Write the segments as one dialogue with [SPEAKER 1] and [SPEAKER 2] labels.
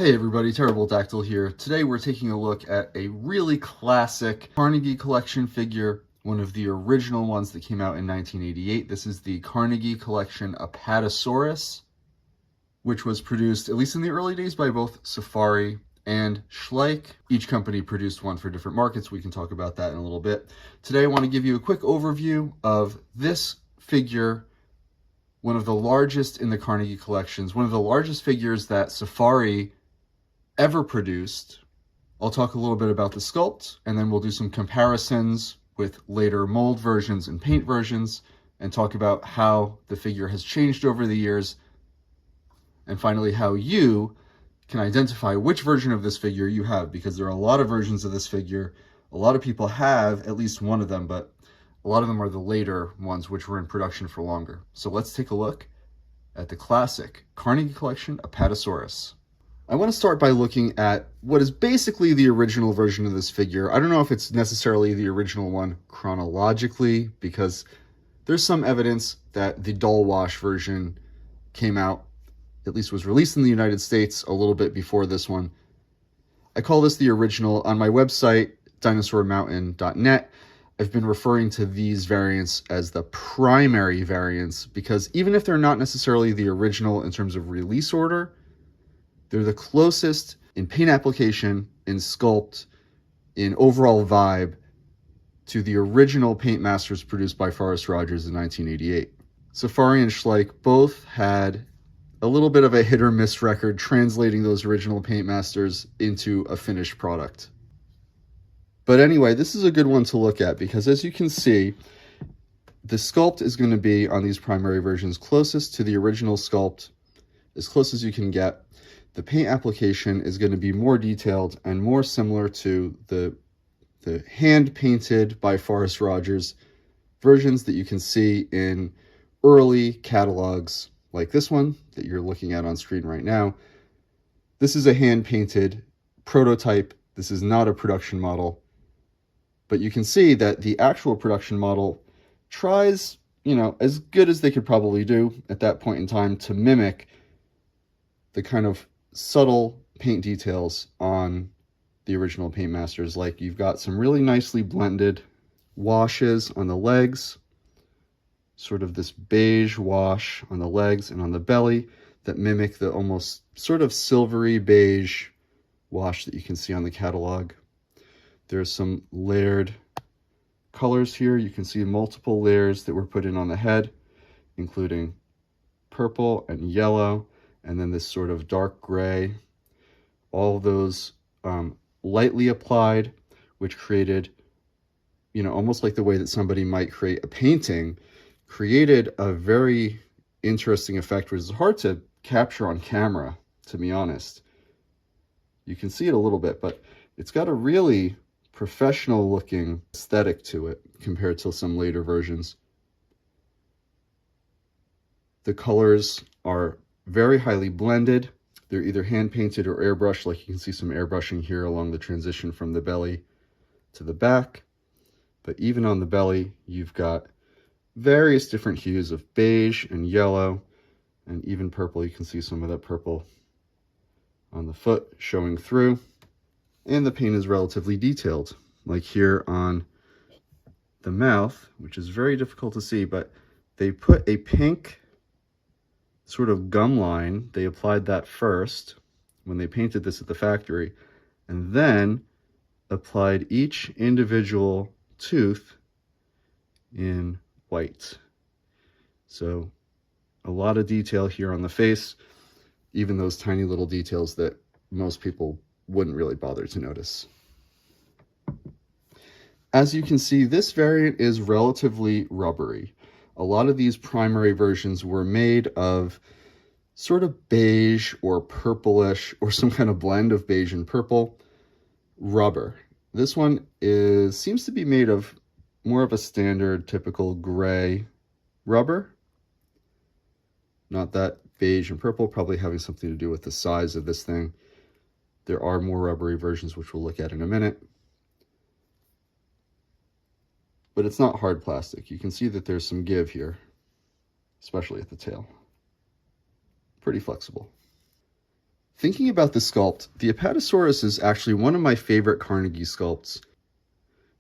[SPEAKER 1] Hey everybody, Terrible Dactyl here. Today we're taking a look at a really classic Carnegie Collection figure, one of the original ones that came out in 1988. This is the Carnegie Collection Apatosaurus, which was produced, at least in the early days, by both Safari and Schleich. Each company produced one for different markets. We can talk about that in a little bit. Today I want to give you a quick overview of this figure, one of the largest in the Carnegie collections, one of the largest figures that Safari ever produced. I'll talk a little bit about the sculpt, and then we'll do some comparisons with later mold versions and paint versions, and talk about how the figure has changed over the years, and finally how you can identify which version of this figure you have, because there are a lot of versions of this figure. A lot of people have at least one of them, but a lot of them are the later ones which were in production for longer. So let's take a look at the classic Carnegie Collection Apatosaurus. I want to start by looking at what is basically the original version of this figure. I don't know if it's necessarily the original one chronologically, because there's some evidence that the doll wash version came out, at least was released in the United States a little bit before this one. I call this the original. On my website, dinosaurmountain.net, I've been referring to these variants as the primary variants, because even if they're not necessarily the original in terms of release order, they're the closest in paint application, in sculpt, in overall vibe to the original paint masters produced by Forrest Rogers in 1988. Safari and Schleich both had a little bit of a hit or miss record translating those original paint masters into a finished product. But anyway, this is a good one to look at, because as you can see, the sculpt is going to be on these primary versions closest to the original sculpt, as close as you can get. The paint application is going to be more detailed and more similar to the hand-painted by Forrest Rogers versions that you can see in early catalogs like this one that you're looking at on screen right now. This is a hand-painted prototype. This is not a production model. But you can see that the actual production model tries, as good as they could probably do at that point in time to mimic the kind of subtle paint details on the original paint masters. Like, you've got some really nicely blended washes on the legs, sort of this beige wash on the legs and on the belly that mimic the almost sort of silvery beige wash that you can see on the catalog. There's some layered colors here. You can see multiple layers that were put in on the head, including purple and yellow, and then this sort of dark gray. All those lightly applied, which created, almost like the way that somebody might create a painting, created a very interesting effect, which is hard to capture on camera, to be honest. You can see it a little bit, but it's got a really professional looking aesthetic to it compared to some later versions. The colors are very highly blended. They're either hand painted or airbrushed, like you can see some airbrushing here along the transition from the belly to the back. But even on the belly, you've got various different hues of beige and yellow and even purple. You can see some of that purple on the foot showing through. And the paint is relatively detailed, like here on the mouth, which is very difficult to see, but they put a pink sort of gum line. They applied that first when they painted this at the factory, and then applied each individual tooth in white. So a lot of detail here on the face, even those tiny little details that most people wouldn't really bother to notice. As you can see, this variant is relatively rubbery. A lot of these primary versions were made of sort of beige or purplish or some kind of blend of beige and purple rubber. This one seems to be made of more of a standard typical gray rubber. Not that beige and purple, probably having something to do with the size of this thing. There are more rubbery versions, which we'll look at in a minute. But it's not hard plastic. You can see that there's some give here, especially at the tail. Pretty flexible. Thinking about the sculpt, the Apatosaurus is actually one of my favorite Carnegie sculpts.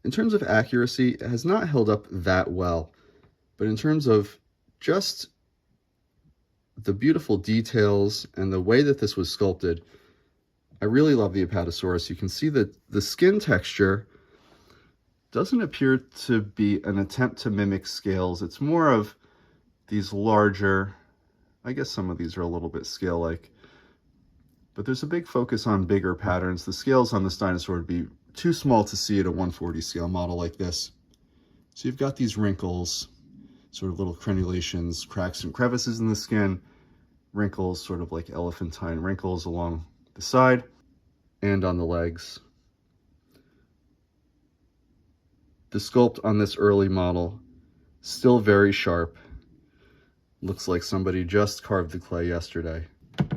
[SPEAKER 1] In terms of accuracy, it has not held up that well, but in terms of just the beautiful details and the way that this was sculpted, I really love the Apatosaurus. You can see that the skin texture doesn't appear to be an attempt to mimic scales. It's more of these larger, I guess some of these are a little bit scale-like, but there's a big focus on bigger patterns. The scales on this dinosaur would be too small to see at a 140 scale model like this. So you've got these wrinkles, sort of little crenulations, cracks and crevices in the skin, wrinkles sort of like elephantine wrinkles along the side and on the legs. The sculpt on this early model, still very sharp. Looks like somebody just carved the clay yesterday.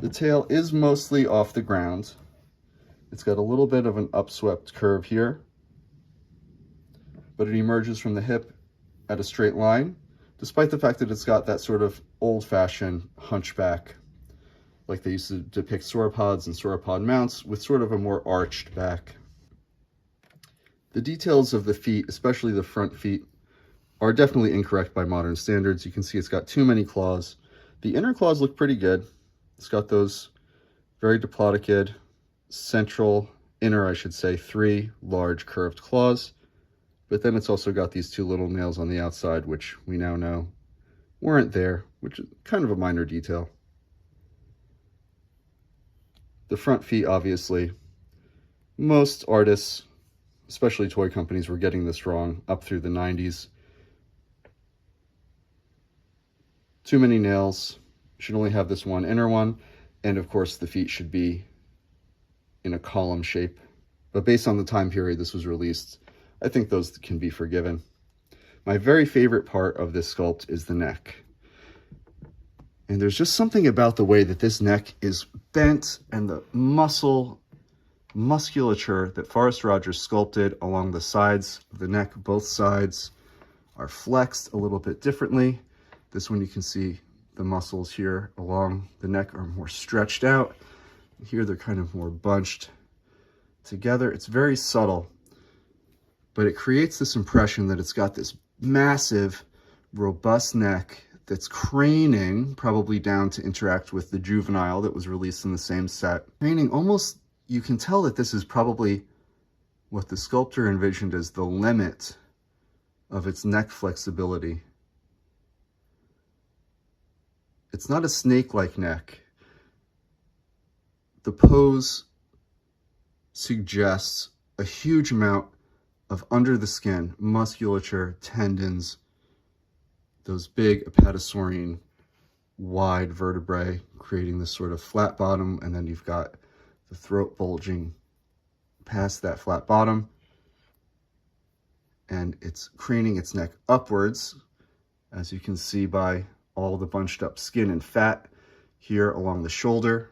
[SPEAKER 1] The tail is mostly off the ground. It's got a little bit of an upswept curve here, but it emerges from the hip at a straight line, despite the fact that it's got that sort of old-fashioned hunchback, like they used to depict sauropods and sauropod mounts, with sort of a more arched back. The details of the feet, especially the front feet, are definitely incorrect by modern standards. You can see it's got too many claws. The inner claws look pretty good. It's got those very diplodocid, inner, I should say, 3 large curved claws. But then it's also got these 2 little nails on the outside, which we now know weren't there, which is kind of a minor detail. The front feet, obviously, most artists, especially toy companies, were getting this wrong up through the 90s. Too many nails, should only have this one inner one, and of course the feet should be in a column shape. But based on the time period this was released, I think those can be forgiven. My very favorite part of this sculpt is the neck. And there's just something about the way that this neck is bent and the musculature that Forrest Rogers sculpted along the sides of the neck. Both sides are flexed a little bit differently. This one you can see the muscles here along the neck are more stretched out. Here they're kind of more bunched together. It's very subtle, but it creates this impression that it's got this massive, robust neck that's craning, probably down to interact with the juvenile that was released in the same set. Craning almost, you can tell that this is probably what the sculptor envisioned as the limit of its neck flexibility. It's not a snake-like neck. The pose suggests a huge amount of under the skin, musculature, tendons, those big apatosaurian wide vertebrae creating this sort of flat bottom, and then you've got the throat bulging past that flat bottom, and it's craning its neck upwards, as you can see by all the bunched up skin and fat here along the shoulder.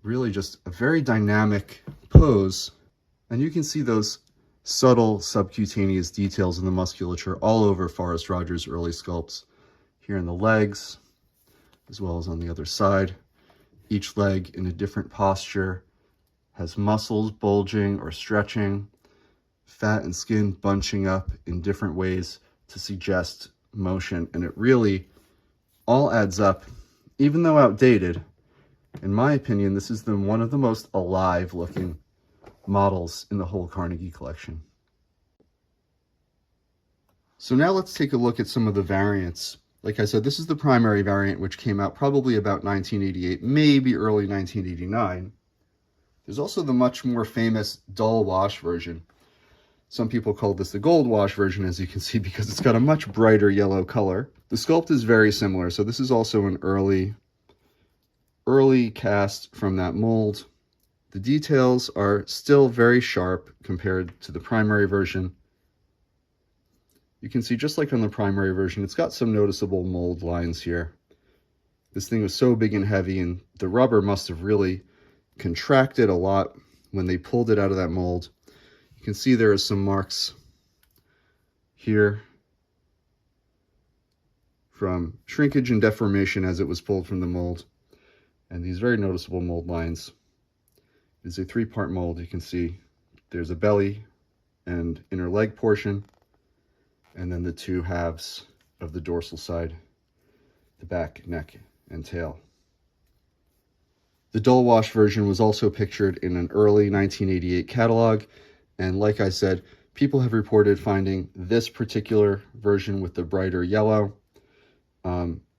[SPEAKER 1] Really just a very dynamic pose, and you can see those subtle subcutaneous details in the musculature all over Forrest Rogers' early sculpts, here in the legs, as well as on the other side. Each leg in a different posture has muscles bulging or stretching, fat and skin bunching up in different ways to suggest motion, and it really all adds up. Even though outdated, in my opinion, this is one of the most alive looking models in the whole Carnegie collection. So now let's take a look at some of the variants. Like I said, this is the primary variant, which came out probably about 1988, maybe early 1989. There's also the much more famous dull wash version. Some people call this the gold wash version, as you can see, because it's got a much brighter yellow color. The sculpt is very similar, so this is also an early cast from that mold. The details are still very sharp compared to the primary version. You can see, just like on the primary version, it's got some noticeable mold lines here. This thing was so big and heavy, and the rubber must have really contracted a lot when they pulled it out of that mold. You can see there are some marks here from shrinkage and deformation as it was pulled from the mold. and these very noticeable mold lines. It's a three-part mold. You can see there's a belly and inner leg portion, and then the two halves of the dorsal side, the back, neck, and tail. The dull wash version was also pictured in an early 1988 catalog, and like I said, people have reported finding this particular version with the brighter yellow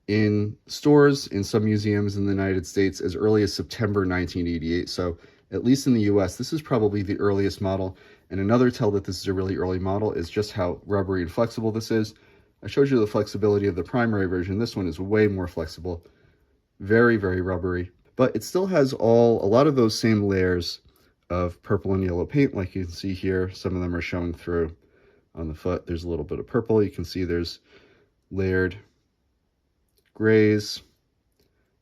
[SPEAKER 1] in stores in some museums in the United States as early as September 1988. So at least in the US, this is probably the earliest model. And another tell that this is a really early model is just how rubbery and flexible this is. I showed you the flexibility of the primary version. This one is way more flexible, very, very rubbery, but it still has a lot of those same layers of purple and yellow paint. Like you can see here, some of them are showing through on the foot. There's a little bit of purple. You can see there's layered grays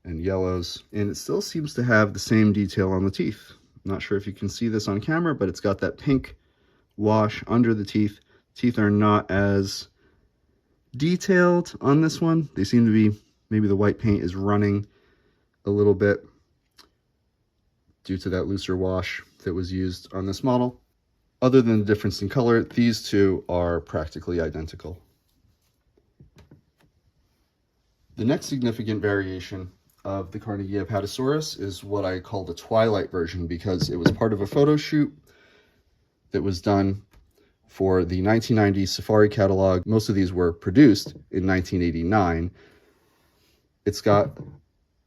[SPEAKER 1] and yellows, and it still seems to have the same detail on the teeth. I'm not sure if you can see this on camera, but it's got that pink wash under the teeth. Teeth are not as detailed on this one. They seem to be, maybe the white paint is running a little bit due to that looser wash that was used on this model. Other than the difference in color, these two are practically identical. The next significant variation of the Carnegie Apatosaurus is what I call the Twilight version, because it was part of a photo shoot that was done for the 1990 Safari catalog. Most of these were produced in 1989. It's got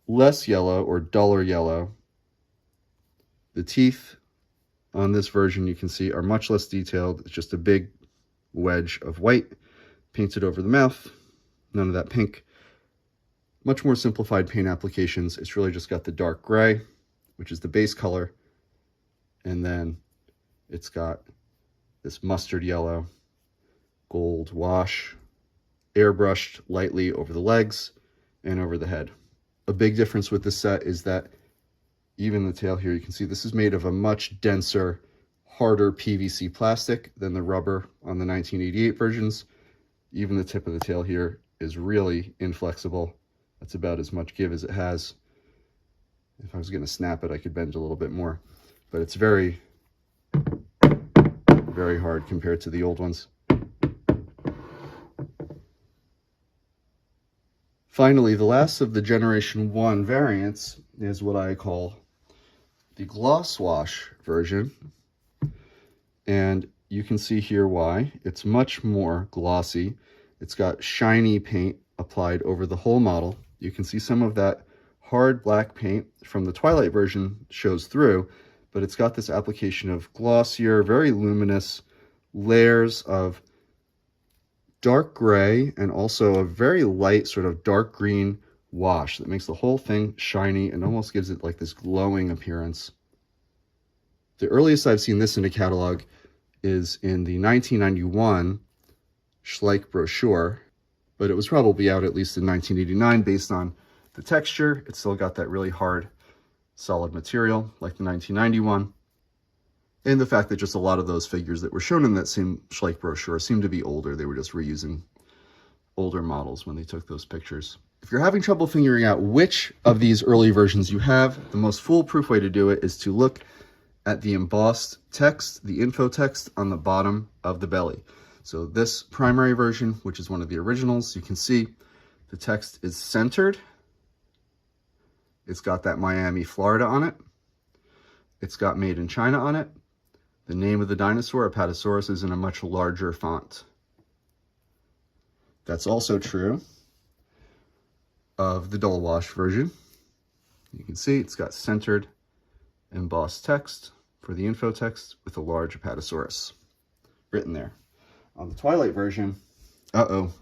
[SPEAKER 1] less yellow or duller yellow. The teeth on this version, you can see, are much less detailed. It's just a big wedge of white painted over the mouth. None of that pink. Much more simplified paint applications. It's really just got the dark gray, which is the base color, and then it's got this mustard yellow, gold wash, airbrushed lightly over the legs and over the head. A big difference with this set is that even the tail here, you can see this is made of a much denser, harder PVC plastic than the rubber on the 1988 versions. Even the tip of the tail here is really inflexible. That's about as much give as it has. If I was going to snap it, I could bend a little bit more, but it's very, very hard compared to the old ones. Finally, the last of the Generation 1 variants is what I call the gloss wash version. And you can see here why. It's much more glossy. It's got shiny paint applied over the whole model. You can see some of that hard black paint from the Twilight version shows through, but it's got this application of glossier, very luminous layers of dark gray and also a very light sort of dark green wash that makes the whole thing shiny and almost gives it like this glowing appearance. The earliest I've seen this in a catalog is in the 1991 Schleich brochure, but it was probably out at least in 1989 based on the texture. It's still got that really hard, solid material like the 1991. And the fact that just a lot of those figures that were shown in that same Schleich brochure seem to be older. They were just reusing older models when they took those pictures. If you're having trouble figuring out which of these early versions you have, the most foolproof way to do it is to look at the embossed text, the info text on the bottom of the belly. So this primary version, which is one of the originals, you can see the text is centered. It's got that Miami, Florida on it. It's got Made in China on it. The name of the dinosaur, Apatosaurus, is in a much larger font. That's also true of the dull wash version. You can see it's got centered embossed text for the info text with a large Apatosaurus written there. On the Twilight version,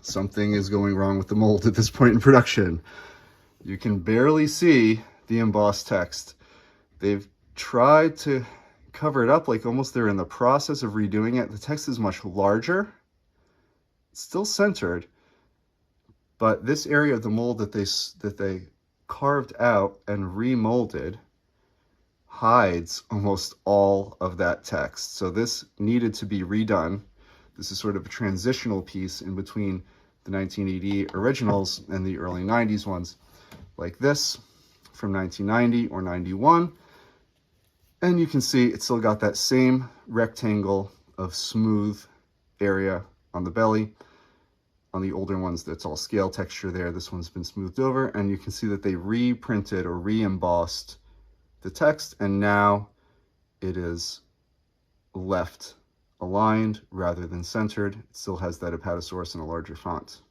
[SPEAKER 1] something is going wrong with the mold at this point in production. You can barely see the embossed text. They've tried to cover it up like almost they're in the process of redoing it. The text is much larger. It's still centered, but this area of the mold that they carved out and remolded hides almost all of that text. So this needed to be redone. This is sort of a transitional piece in between the 1988 originals and the early 90s ones. Like this, from 1990 or 91. And you can see it's still got that same rectangle of smooth area on the belly. On the older ones, that's all scale texture there. This one's been smoothed over, and you can see that they reprinted or re-embossed the text, and now it is left aligned rather than centered. It still has that Apatosaurus in a larger font.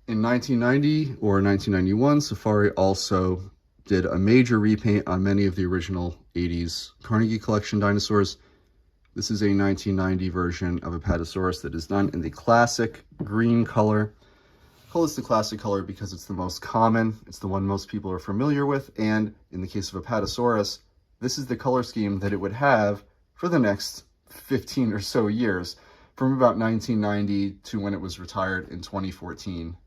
[SPEAKER 1] In 1990 or 1991, Safari also did a major repaint on many of the original 80s Carnegie Collection dinosaurs. This is a 1990 version of Apatosaurus that is done in the classic green color. I call this the classic color because it's the most common. It's the one most people are familiar with. And in the case of Apatosaurus, this is the color scheme that it would have for the next 15 or so years, from about 1990 to when it was retired in 2014.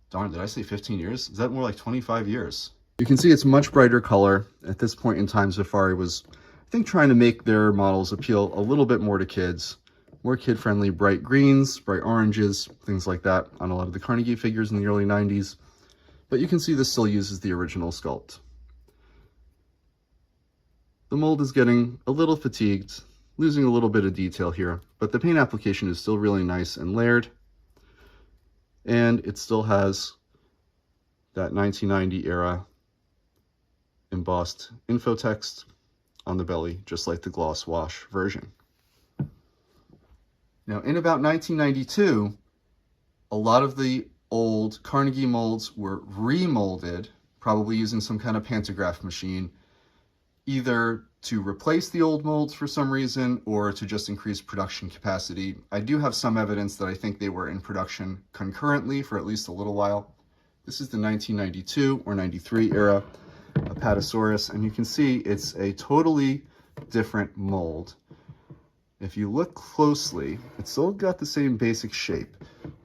[SPEAKER 1] Darn, did I say 15 years? Is that more like 25 years? You can see it's much brighter color. At this point in time, Safari was, I think, trying to make their models appeal a little bit more to kids. More kid-friendly, bright greens, bright oranges, things like that on a lot of the Carnegie figures in the early 90s. But you can see this still uses the original sculpt. The mold is getting a little fatigued, losing a little bit of detail here, but the paint application is still really nice and layered. And it still has that 1990 era embossed info text on the belly, just like the gloss wash version. Now, in about 1992, a lot of the old Carnegie molds were remolded, probably using some kind of pantograph machine, either to replace the old molds for some reason or to just increase production capacity. I do have some evidence that I think they were in production concurrently for at least a little while. This is the 1992 or 93 era Apatosaurus, and you can see it's a totally different mold. If you look closely, it's still got the same basic shape,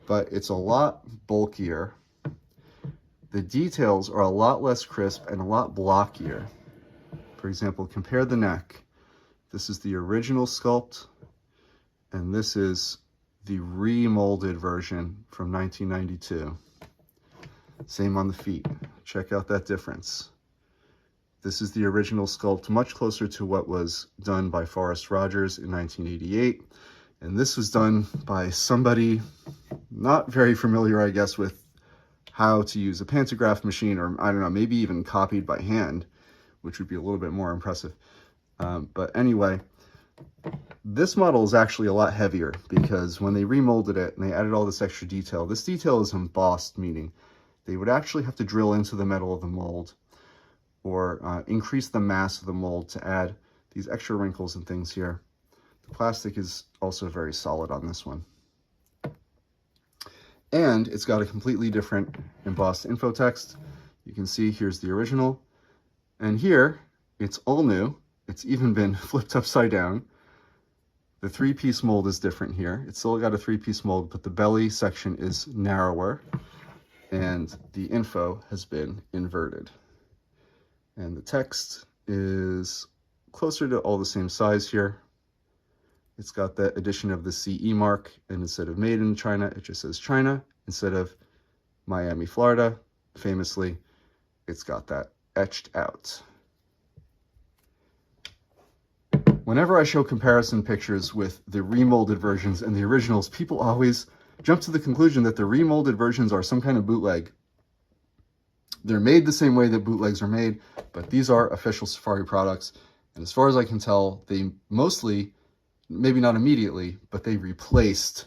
[SPEAKER 1] but it's a lot bulkier. The details are a lot less crisp and a lot blockier. For example, compare the neck. This is the original sculpt, and this is the remolded version from 1992. Same on the feet. Check out that difference. This is the original sculpt, much closer to what was done by Forrest Rogers in 1988. And this was done by somebody not very familiar, I guess, with how to use a pantograph machine, or I don't know, maybe even copied by hand, which would be a little bit more impressive. But anyway, this model is actually a lot heavier because when they remolded it and they added all this extra detail, this detail is embossed, meaning they would actually have to drill into the metal of the mold or increase the mass of the mold to add these extra wrinkles and things here. The plastic is also very solid on this one. And it's got a completely different embossed info text. You can see here's the original. And here, it's all new. It's even been flipped upside down. The three-piece mold is different here. It's still got a three-piece mold, but the belly section is narrower. And the info has been inverted. And the text is closer to all the same size here. It's got that addition of the CE mark, and instead of made in China, it just says China. Instead of Miami, Florida, famously, it's got that etched out. Whenever I show comparison pictures with the remolded versions and the originals, people always jump to the conclusion that the remolded versions are some kind of bootleg. They're made the same way that bootlegs are made, but these are official Safari products. And as far as I can tell, they mostly, maybe not immediately, but they replaced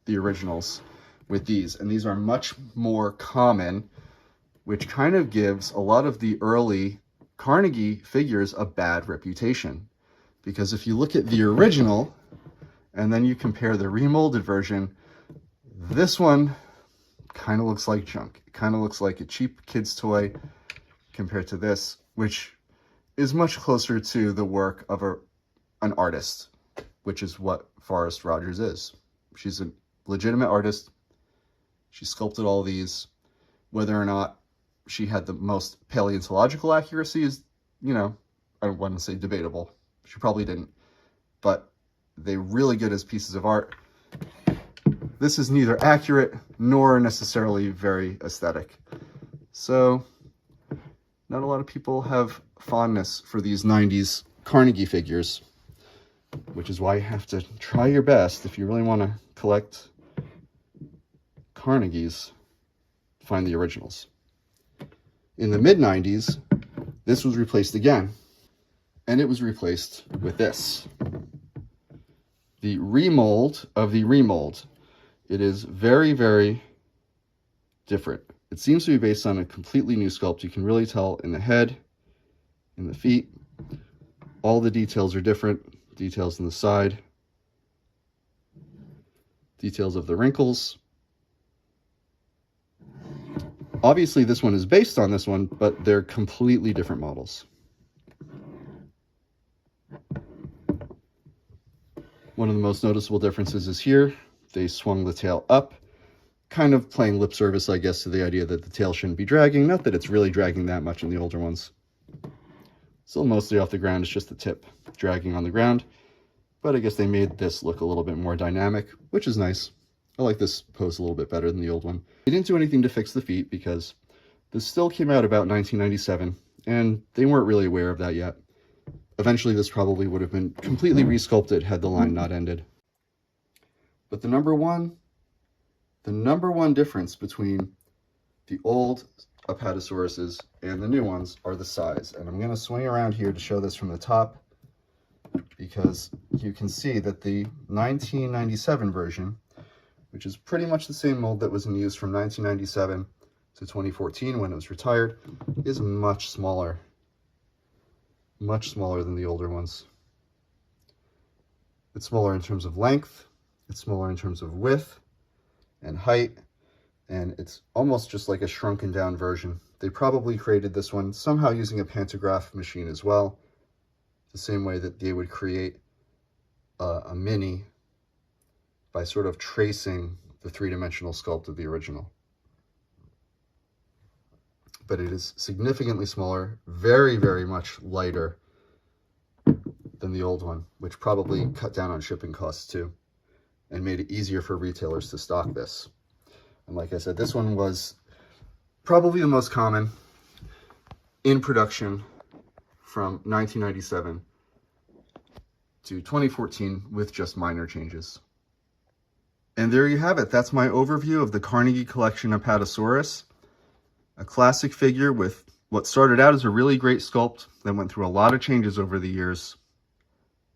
[SPEAKER 1] the originals with these. And these are much more common, which kind of gives a lot of the early Carnegie figures a bad reputation. Because if you look at the original, and then you compare the remolded version, this one kind of looks like junk. It kind of looks like a cheap kid's toy compared to this, which is much closer to the work of an artist, which is what Forrest Rogers is. She's a legitimate artist. She sculpted all these. Whether or not she had the most paleontological accuracy is, you know, I don't want to say debatable. She probably didn't, but they're really good as pieces of art. This is neither accurate nor necessarily very aesthetic. So not a lot of people have fondness for these 90s Carnegie figures, which is why you have to try your best if you really want to collect Carnegies, find the originals. In the mid-90s, this was replaced again, and it was replaced with this. The remold of the remold. It is very, very different. It seems to be based on a completely new sculpt. You can really tell in the head, in the feet. All the details are different. Details on the side. Details of the wrinkles. Obviously, this one is based on this one, but they're completely different models. One of the most noticeable differences is here. They swung the tail up, kind of playing lip service, I guess, to the idea that the tail shouldn't be dragging. Not that it's really dragging that much in the older ones. Still mostly off the ground. It's just the tip dragging on the ground. But I guess they made this look a little bit more dynamic, which is nice. I like this pose a little bit better than the old one. They didn't do anything to fix the feet because this still came out about 1997, and they weren't really aware of that yet. Eventually, this probably would have been completely resculpted had the line not ended. But the number one difference between the old Apatosauruses and the new ones are the size. And I'm going to swing around here to show this from the top, because you can see that the 1997 version, which is pretty much the same mold that was in use from 1997 to 2014 when it was retired, is much smaller than the older ones. It's smaller in terms of length, it's smaller in terms of width and height, and it's almost just like a shrunken down version. They probably created this one somehow using a pantograph machine as well, the same way that they would create a mini by sort of tracing the three-dimensional sculpt of the original. But it is significantly smaller, very, very much lighter than the old one, which probably cut down on shipping costs too, and made it easier for retailers to stock this. And like I said, this one was probably the most common in production from 1997 to 2014 with just minor changes. And there you have it. That's my overview of the Carnegie Collection Apatosaurus, a classic figure with what started out as a really great sculpt that went through a lot of changes over the years.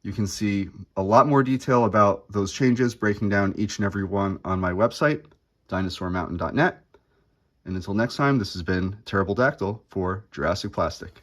[SPEAKER 1] You can see a lot more detail about those changes, breaking down each and every one on my website, dinosaurmountain.net. And until next time, this has been Terrible Dactyl for Jurassic Plastic.